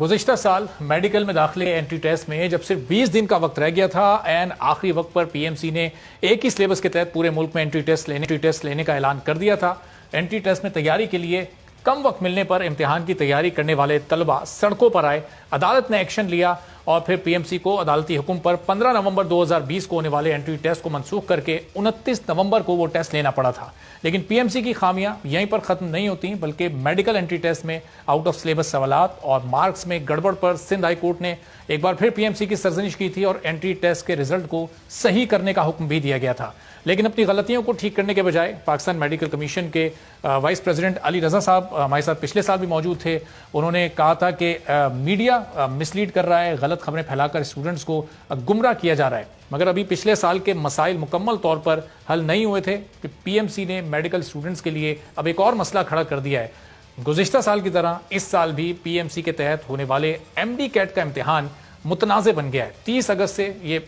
गुज़िश्ता साल मेडिकल में दाखिले एंट्री टेस्ट में जब सिर्फ 20 दिन का वक्त रह गया था एंड आखिरी वक्त पर पीएमसी ने एक ही सिलेबस के तहत पूरे मुल्क में एंट्री टेस्ट लेने का ऐलान कर दिया था। एंट्री टेस्ट में तैयारी के लिए कम वक्त मिलने पर इम्तिहान की तैयारी करने वाले तलबा सड़कों पर आए। अदालत ने एक्शन लिया और फिर पीएमसी को अदालती हुक्म पर 15 नवंबर 2020 को होने वाले एंट्री टेस्ट को मनसूख करके 29 नवंबर को वो टेस्ट लेना पड़ा था। लेकिन पीएमसी की खामियां यहीं पर खत्म नहीं होती, बल्कि मेडिकल एंट्री टेस्ट में आउट ऑफ सिलेबस सवालात और मार्क्स में गड़बड़ पर सिंध हाई कोर्ट ने एक बार फिर पीएमसी की सरजनिश की थी और एंट्री टेस्ट के रिजल्ट को सही करने का हुक्म भी दिया गया था। लेकिन अपनी गलतियों को ठीक करने के बजाय पाकिस्तान मेडिकल कमीशन के वाइस प्रेसिडेंट अली रजा साहब हमारे साथ पिछले साल भी मौजूद थे। उन्होंने कहा था कि मीडिया मिसलीड कर रहा है, गलत खबरें फैलाकर स्टूडेंट्स को गुमराह किया जा रहा है। मगर अभी पिछले साल के मसाइल मुकम्मल तौर पर हल नहीं हुए थे कि पीएमसी ने मेडिकल स्टूडेंट्स के लिए अब एक और मसला खड़ा कर दिया है। गुज़िश्ता साल की तरह इस साल भी पीएमसी के तहत होने वाले एमडी कैट का इम्तिहान मुतनाज़े बन गया है। 30 अगस्त से ये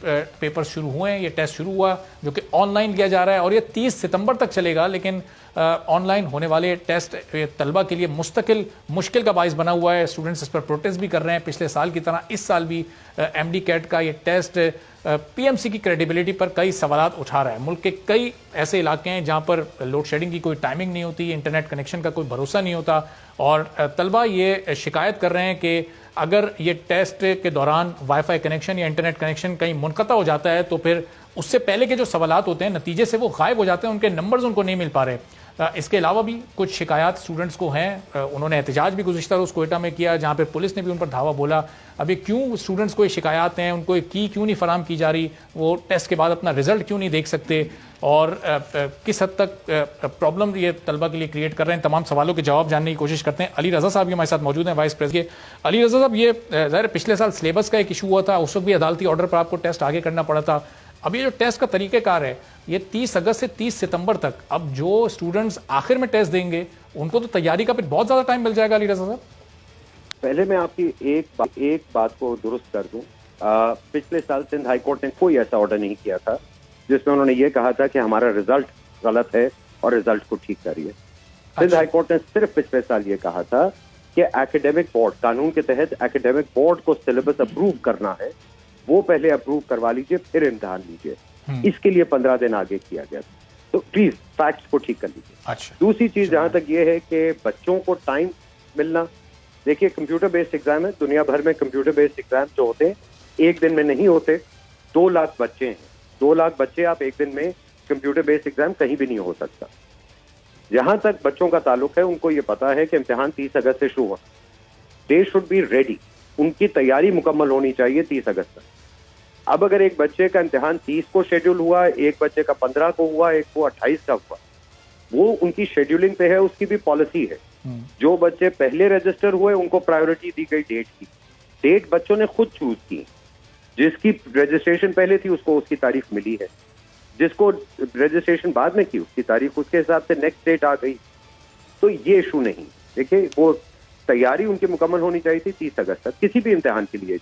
पेपर शुरू हुए हैं, ये टेस्ट शुरू हुआ जो कि ऑनलाइन लिया जा रहा है और ये 30 सितंबर तक चलेगा। लेकिन ऑनलाइन होने वाले टेस्ट तलबा के लिए मुस्तकिल मुश्किल का बाइस बना हुआ है। स्टूडेंट्स इस पर प्रोटेस्ट भी कर रहे हैं। पिछले साल की तरह इस साल भी एमडी कैट का ये टेस्ट पीएमसी की क्रेडिबिलिटी पर कई सवालात उठा रहा है। मुल्क के कई ऐसे इलाके हैं जहां पर लोड शेडिंग की कोई टाइमिंग नहीं होती, इंटरनेट कनेक्शन का कोई भरोसा नहीं होता और तलबा ये शिकायत कर रहे हैं कि अगर ये टेस्ट के दौरान वाईफाई कनेक्शन या इंटरनेट कनेक्शन कहीं मुनक़ता हो जाता है तो फिर उससे पहले के जो सवालात होते हैं नतीजे से वो गायब हो जाते हैं, उनके नंबर्स उनको नहीं मिल पा रहे। इसके अलावा भी कुछ शिकायत स्टूडेंट्स को हैं। उन्होंने एहतजाज भी गुज़िश्ता रोज़ कोयटा में किया जहाँ पर पुलिस ने भी उन पर धावा बोला। अभी क्यों स्टूडेंट्स को ये शिकायत हैं, उनको की क्यों नहीं फराम की जा रही, वो टेस्ट के बाद अपना रिजल्ट क्यों नहीं देख सकते और किस हद तक प्रॉब्लम ये तलबा के लिए क्रिएट कर रहे हैं। तमाम सवालों के जवाब जानने की कोशिश करते हैं। अली रजा साहब भी हमारे साथ मौजूद हैं, वाइस प्रेसिडेंट। अली रजा साहब, ये ज़ाहिर पिछले साल सिलेबस का एक इशू हुआ था, उस वक्त भी अदालती ऑर्डर पर आपको टेस्ट आगे करना पड़ा था। अब ये जो टेस्ट का तरीक़ेकार है ये 30 अगस्त से 30 सितंबर तक, अब जो स्टूडेंट्स आखिर में टेस्ट देंगे उनको तो तैयारी का फिर बहुत ज़्यादा टाइम मिल जाएगा। अली रजा साहब, पहले मैं आपकी एक बात को दुरुस्त कर दूं। पिछले साल सिंध हाई कोर्ट ने कोई ऐसा ऑर्डर नहीं किया था जिसमें उन्होंने ये कहा था कि हमारा रिजल्ट गलत है और रिजल्ट को ठीक करिए। सिंध हाई कोर्ट ने सिर्फ पिछले साल ये कहा था कि एकेडमिक बोर्ड, कानून के तहत एकेडमिक बोर्ड को सिलेबस अप्रूव करना है, वो पहले अप्रूव करवा लीजिए फिर इम्तिहान लीजिए। इसके लिए 15 दिन आगे किया गया। तो प्लीज फैक्ट्स को ठीक कर लीजिए। अच्छा। दूसरी चीज जहां तक ये है कि बच्चों को टाइम मिलना, देखिए कंप्यूटर बेस्ड एग्जाम है, दुनिया भर में कंप्यूटर बेस्ड एग्जाम जो होते हैं एक दिन में नहीं होते। 2 लाख बच्चे हैं, 2 लाख बच्चे, आप एक दिन में कंप्यूटर बेस्ड एग्जाम कहीं भी नहीं हो सकता। जहां तक बच्चों का ताल्लुक है उनको ये पता है कि इम्तिहान 30 अगस्त से शुरू हुआ। दे शुड बी रेडी, उनकी तैयारी मुकम्मल होनी चाहिए 30 अगस्त तक। अब अगर एक बच्चे का इम्तिहान 30 को शेड्यूल हुआ, एक बच्चे का 15 को हुआ, एक को 28 का हुआ, वो उनकी शेड्यूलिंग पे है, उसकी भी पॉलिसी है। जो बच्चे पहले रजिस्टर हुए उनको प्रायोरिटी दी गई डेट की। डेट बच्चों ने खुद चूज की। जिसकी रजिस्ट्रेशन पहले थी उसको उसकी तारीख मिली है, जिसको रजिस्ट्रेशन बाद में की उसकी तारीख उसके हिसाब से नेक्स्ट डेट आ गई। तो ये इशू नहीं, देखिए वो तैयारी उनकी मुकम्मल होनी चाहिए थी 30 अगस्त तक किसी भी इम्तिहान के लिए।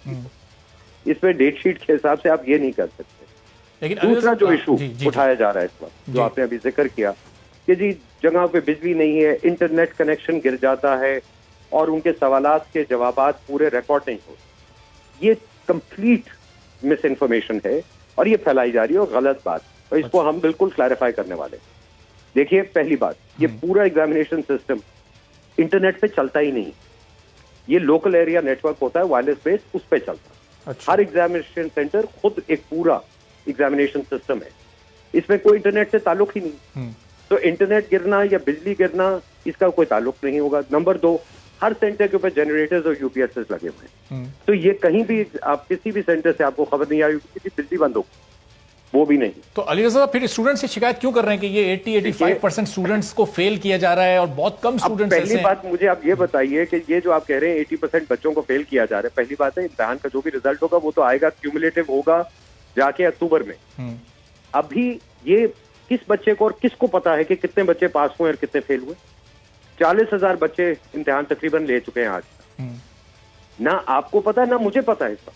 इसमें डेट शीट के हिसाब से आप ये नहीं कर सकते। लेकिन दूसरा जो इशू उठाया जा रहा है इस वक्त, जो आपने अभी जिक्र किया कि जी जगह पे बिजली नहीं है, इंटरनेट कनेक्शन गिर जाता है और उनके सवालात के जवाबात पूरे रिकॉर्ड नहीं होते, ये कंप्लीट मिस इन्फॉर्मेशन है और ये फैलाई जा रही है और गलत बात, और इसको हम बिल्कुल क्लैरिफाई करने वाले। देखिए पहली बात, ये पूरा एग्जामिनेशन सिस्टम इंटरनेट पे चलता ही नहीं। ये लोकल एरिया नेटवर्क होता है, वायरलेस बेस, उस पर चलता है। अच्छा। हर एग्जामिनेशन सेंटर खुद एक पूरा एग्जामिनेशन सिस्टम है, इसमें कोई इंटरनेट से ताल्लुक ही नहीं। तो इंटरनेट गिरना या बिजली गिरना इसका कोई ताल्लुक नहीं होगा। नंबर 2, हर सेंटर के ऊपर जनरेटर्स और यूपीएस लगे हुए हैं। तो ये कहीं भी आप किसी भी सेंटर से आपको खबर नहीं आई कि बिजली बंद हो, वो भी नहीं। तो अली रजा फिर स्टूडेंट्स से शिकायत क्यों कर रहे हैं कि ये 80-85% स्टूडेंट्स को फेल किया जा रहा है और बहुत कम स्टूडेंट्स पहली बात मुझे आप ये बताइए कि ये जो आप कह रहे हैं 80% बच्चों को फेल किया जा रहा है, पहली बात है इम्तिहान का जो भी रिजल्ट होगा वो तो आएगा, क्यूमुलेटिव होगा जाके अक्टूबर में। अभी ये किस बच्चे को और किसको पता है कि कितने बच्चे पास हुए और कितने फेल हुए? 40,000 बच्चे इम्तिहान तकरीबन ले चुके हैं आज। ना आपको पता है ना मुझे पता है इसका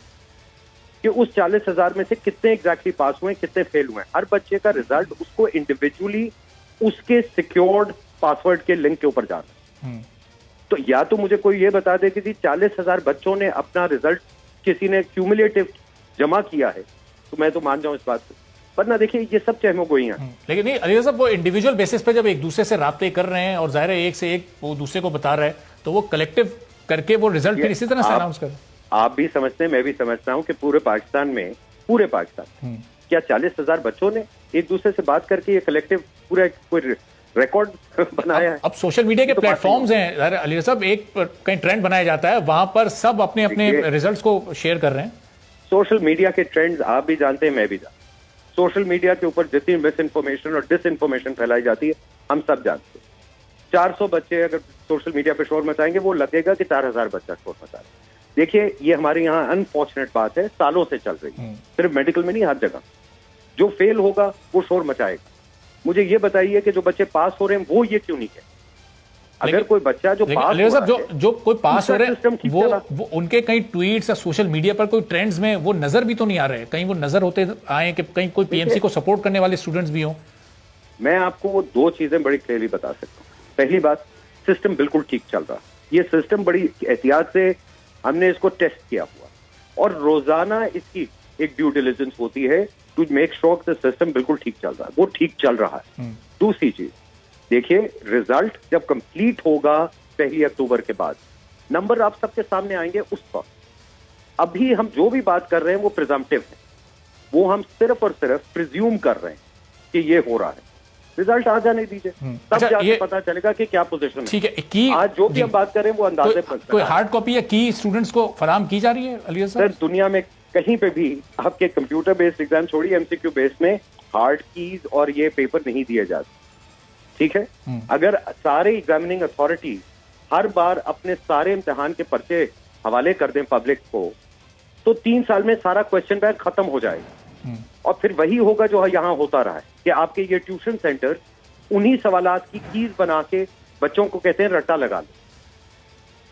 कि उस 40,000 में से कितने एग्जैक्टली पास हुए, कितने फेल हुए। हर बच्चे का रिजल्ट उसको इंडिविजुअली उसके सिक्योर्ड पासवर्ड के लिंक के ऊपर जाना है। तो या तो मुझे कोई ये बता दे कि जी 40,000 बच्चों ने अपना रिजल्ट किसी ने क्यूमुलेटिव जमा किया है, तो मैं तो मान जाऊं इस बात को। वरना देखिए ये सब चहमगोइयां हैं। लेकिन नहीं अली साहब, वो इंडिविजुअल बेसिस पे जब एक दूसरे से राब्ते कर रहे हैं और जाहिर है एक से एक वो दूसरे को बता रहा है, तो वो कलेक्टिव करके वो रिजल्ट फिर इसी तरह से अनाउंस कर। आप भी समझते हैं, मैं भी समझता हूं कि पूरे पाकिस्तान क्या 40,000 बच्चों ने एक दूसरे से बात करके ये कलेक्टिव पूरा कोई रिकॉर्ड बनाया है? अब सोशल मीडिया के तो प्लेटफॉर्म्स हैं अली साहब, एक कहीं ट्रेंड बनाया जाता है, वहां पर सब अपने अपने रिजल्ट्स को शेयर कर रहे हैं। सोशल मीडिया के ट्रेंड्स आप भी जानते हैं, मैं भी जानता हूं। सोशल मीडिया के ऊपर जितनी मिस इन्फॉर्मेशन और डिस इन्फॉर्मेशन फैलाई जाती है हम सब जानते हैं। 400 बच्चे अगर सोशल मीडिया पे शोर मचाएंगे, वो लगेगा कि 4,000 बच्चा शोर मचा रहे। देखिए ये हमारे यहाँ अनफॉर्चुनेट बात है, सालों से चल रही है, सिर्फ मेडिकल में नहीं, हर जगह। जो फेल होगा वो शोर मचाएगा। मुझे ये बताइए कि जो बच्चे पास हो रहे हैं वो ये क्यों नहीं कहते? अगर कोई बच्चा जो पास हो रहा है, जो कोई पास हो रहे हैं वो उनके कई ट्वीट्स या सोशल मीडिया पर कोई ट्रेंड्स में वो नजर भी तो नहीं आ रहे, कहीं वो नजर होते आए कि कहीं कोई पीएमसी को सपोर्ट करने वाले स्टूडेंट्स भी हों। मैं आपको वो दो चीजें बड़ी क्लियरली बता सकता हूँ। पहली बात, सिस्टम बिल्कुल ठीक चल रहा है। ये सिस्टम बड़ी एहतियात से हमने इसको टेस्ट किया हुआ, और रोजाना इसकी एक ड्यू डिलिजेंस होती है to make sure the system बिल्कुल ठीक चल रहा है। वो ठीक चल रहा है। दूसरी चीज देखिए, रिजल्ट जब कंप्लीट होगा 1 अक्टूबर के बाद, नंबर आप सबके सामने आएंगे उस पर। अभी हम जो भी बात कर रहे हैं वो प्रिजम्पटिव है, वो हम सिर्फ और सिर्फ प्रिज्यूम कर रहे हैं कि ये हो रहा है। रिजल्ट आ जाने दीजिए, तब जाके पता चलेगा कि क्या पोजीशन है। ठीक है, की आज जो भी हम बात कर रहे हैं वो अंदाजे पर। कोई हार्ड कॉपी या की स्टूडेंट्स को फराहम की जा रही है अली साहब? सर दुनिया में कहीं पे भी आपके कंप्यूटर बेस्ड एग्जाम छोड़िए, एमसीक्यू बेस्ड में हार्ड कीज और ये पेपर नहीं दिए जाते। ठीक है, अगर सारे एग्जामिनिंग अथॉरिटी हर बार अपने सारे इम्तिहान के पर्चे हवाले कर दें पब्लिक को, तो 3 साल में सारा क्वेश्चन बैंक खत्म हो जाएगा। और फिर वही होगा जो यहाँ होता रहा है कि आपके ये ट्यूशन सेंटर उन्हीं सवालात की कीज बना के बच्चों को कहते हैं रट्टा लगा लो।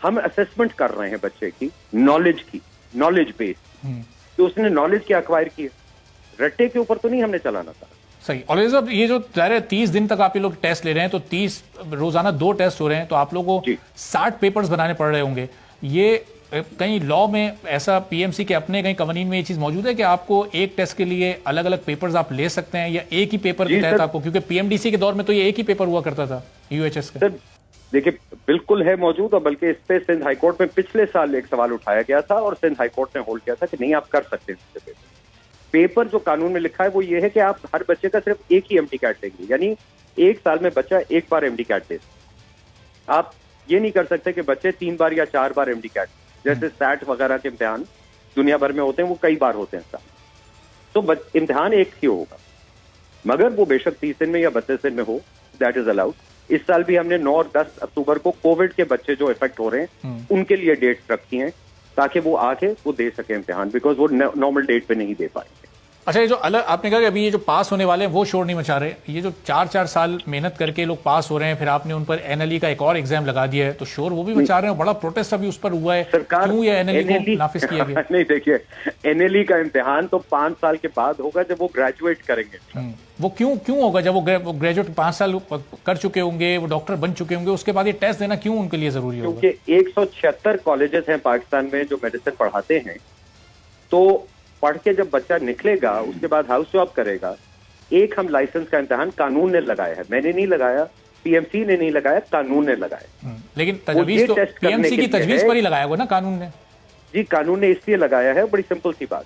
हम असेसमेंट कर रहे हैं बच्चे की नॉलेज की, नॉलेज बेस्ड, तो उसने नॉलेज क्या अक्वायर की है, रट्टे के ऊपर तो नहीं हमने चलाना था। सही। और साहब ये जो 30 दिन तक आप ये लोग टेस्ट ले रहे हैं, तो 30 रोजाना 2 टेस्ट हो रहे हैं, तो आप लोगों को 60 पेपर्स बनाने पड़ रहे होंगे। ये कहीं लॉ में ऐसा पीएमसी के अपने कहीं कवानीन में ये चीज मौजूद है कि आपको एक टेस्ट के लिए अलग अलग पेपर्स आप ले सकते हैं, या एक ही पेपर के तहत आपको? क्योंकि पीएमडीसी के दौर में तो ये एक ही पेपर हुआ करता था यूएचएस का। देखिए बिल्कुल है मौजूद, और बल्कि इस पे सिंध हाईकोर्ट में पिछले साल एक सवाल उठाया गया था और सिंध हाईकोर्ट ने होल्ड किया था कि नहीं आप कर सकते हैं। पेपर जो कानून में लिखा है वो ये है कि आप हर बच्चे का सिर्फ एक ही एमटी कैट लेंगे, यानी 1 साल में बच्चा एक बार एमटी कैट ले। आप ये नहीं कर सकते कि बच्चे 3 बार या 4 बार एमटी कैट, जैसे सैट वगैरह के इम्तिहान दुनिया भर में होते हैं वो कई बार होते हैं साल, तो इम्तिहान एक ही होगा, मगर वो बेशक 30 दिन में या 32 दिन में हो, दैट इज अलाउड। इस साल भी हमने 9 और 10 अक्टूबर को कोविड के बच्चे जो इफेक्ट हो रहे हैं उनके लिए डेट्स रखी हैं ताकि वो आके वो दे सके इम्तिहान, बिकॉज वो नॉर्मल डेट पे नहीं दे पाएंगे। अच्छा, ये जो अलग आपने कहा कि अभी ये जो पास होने वाले हैं वो शोर नहीं मचा रहे, ये जो 4-4 साल मेहनत करके लोग पास हो रहे हैं, फिर आपने उन पर एनएलई का एक और एग्जाम लगा दिया है, तो शोर वो भी मचा रहे हैं। बड़ा प्रोटेस्ट अभी उस पर हुआ है, सरकार क्यों ये एनएलई को नाफिज किया गया? नहीं देखिए, एनएलई का इम्तिहान तो 5 साल के बाद होगा जब वो ग्रेजुएट करेंगे। वो क्यों होगा? जब वो ग्रेजुएट 5 साल कर चुके होंगे, वो डॉक्टर बन चुके होंगे, उसके बाद ये टेस्ट देना क्यों उनके लिए जरूरी होगा? क्योंकि 176 कॉलेजेस हैं पाकिस्तान में जो मेडिसिन पढ़ाते हैं, तो पढ़ के जब बच्चा निकलेगा उसके बाद हाउस जॉब करेगा, एक हम लाइसेंस का इम्तिहान कानून ने लगाया है, मैंने नहीं लगाया, पीएमसी ने नहीं लगाया, कानून ने लगाया। लेकिन तजवीज तो पीएमसी की तजवीज पर ही लगाया होगा ना कानून ने? जी कानून ने इसलिए लगाया है, बड़ी सिंपल सी बात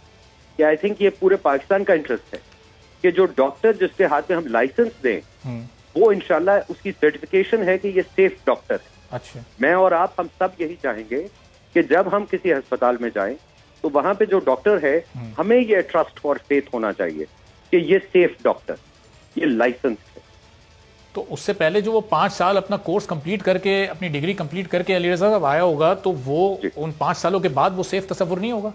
कि आई थिंक ये पूरे पाकिस्तान का इंटरेस्ट है कि जो डॉक्टर जिसके हाथ में हम लाइसेंस दें वो इंशाल्लाह उसकी सर्टिफिकेशन है कि ये सेफ डॉक्टर है। अच्छा, मैं और आप हम सब यही चाहेंगे कि जब हम किसी अस्पताल में जाएं तो वहां पे जो डॉक्टर है हमें ये ट्रस्ट और फेथ होना चाहिए कि ये सेफ डॉक्टर, ये लाइसेंस है। तो उससे पहले जो वो 5 साल अपना कोर्स कंप्लीट करके अपनी डिग्री कंप्लीट करके अली रज़ा साहब आया होगा, तो वो उन 5 सालों के बाद वो सेफ तस्वुर नहीं होगा?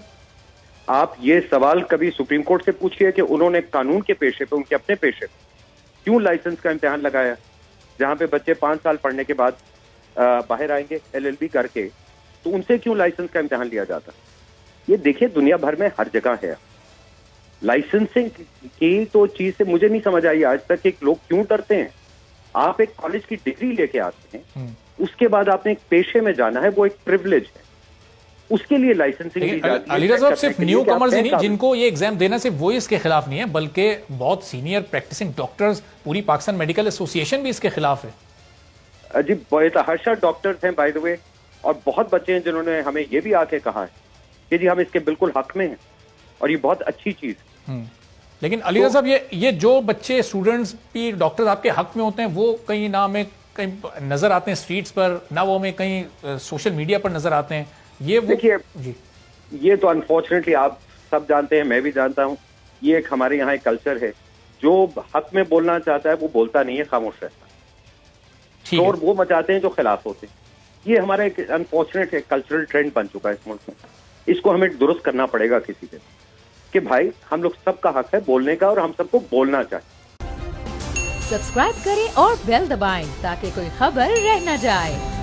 आप ये सवाल कभी सुप्रीम कोर्ट से पूछिए कि उन्होंने कानून के पेशे पे, उनके अपने पेशे पे क्यों लाइसेंस का इम्तिहान लगाया, जहां पे बच्चे 5 साल पढ़ने के बाद बाहर आएंगे LLB करके, तो उनसे क्यों लाइसेंस का इम्तिहान लिया जाता? ये देखिए दुनिया भर में हर जगह है। लाइसेंसिंग की तो चीज से मुझे नहीं समझ आई आज तक कि लोग क्यों डरते हैं। आप एक कॉलेज की डिग्री लेके आते हैं, उसके बाद आपने एक पेशे में जाना है, वो एक प्रिविलेज है, उसके लिए लाइसेंसिंग दी जाती है। अलीरज़ा साहब, सिर्फ न्यू कमर्स ही नहीं, आप जिनको ये एग्जाम देना सिर्फ वो इसके खिलाफ नहीं है, बल्कि बहुत सीनियर प्रैक्टिसिंग डॉक्टर्स, पूरी पाकिस्तान मेडिकल एसोसिएशन भी इसके खिलाफ है। जी, हर्षद डॉक्टर्स हैं बाय द वे, और बहुत बच्चे हैं जिन्होंने हमें ये भी आके कहा है कि जी हम इसके बिल्कुल हक में हैं और ये बहुत अच्छी चीज है। लेकिन अलीरज़ा साहब, ये जो बच्चे स्टूडेंट्स भी डॉक्टर्स आपके हक में होते हैं, वो कहीं ना हमें कहीं नजर आते हैं स्ट्रीट्स पर, ना वो हमें कहीं सोशल मीडिया पर नजर आते हैं। ये देखिए, जी, ये तो अनफॉर्चुनेटली आप सब जानते हैं, मैं भी जानता हूं, ये एक हमारे यहाँ एक कल्चर है, जो हक में बोलना चाहता है वो बोलता नहीं है, खामोश रहता है, ठीक है। और वो मचाते हैं जो खिलाफ होते हैं। ये हमारा एक अनफॉर्चुनेट कल्चरल ट्रेंड बन चुका है इस मुल्क में। इसको हमें दुरुस्त करना पड़ेगा किसी दिन, कि भाई हम लोग सबका हक है बोलने का और हम सबको बोलना चाहिए। सब्सक्राइब करें और बेल दबाएं ताकि कोई खबर रह न जाए।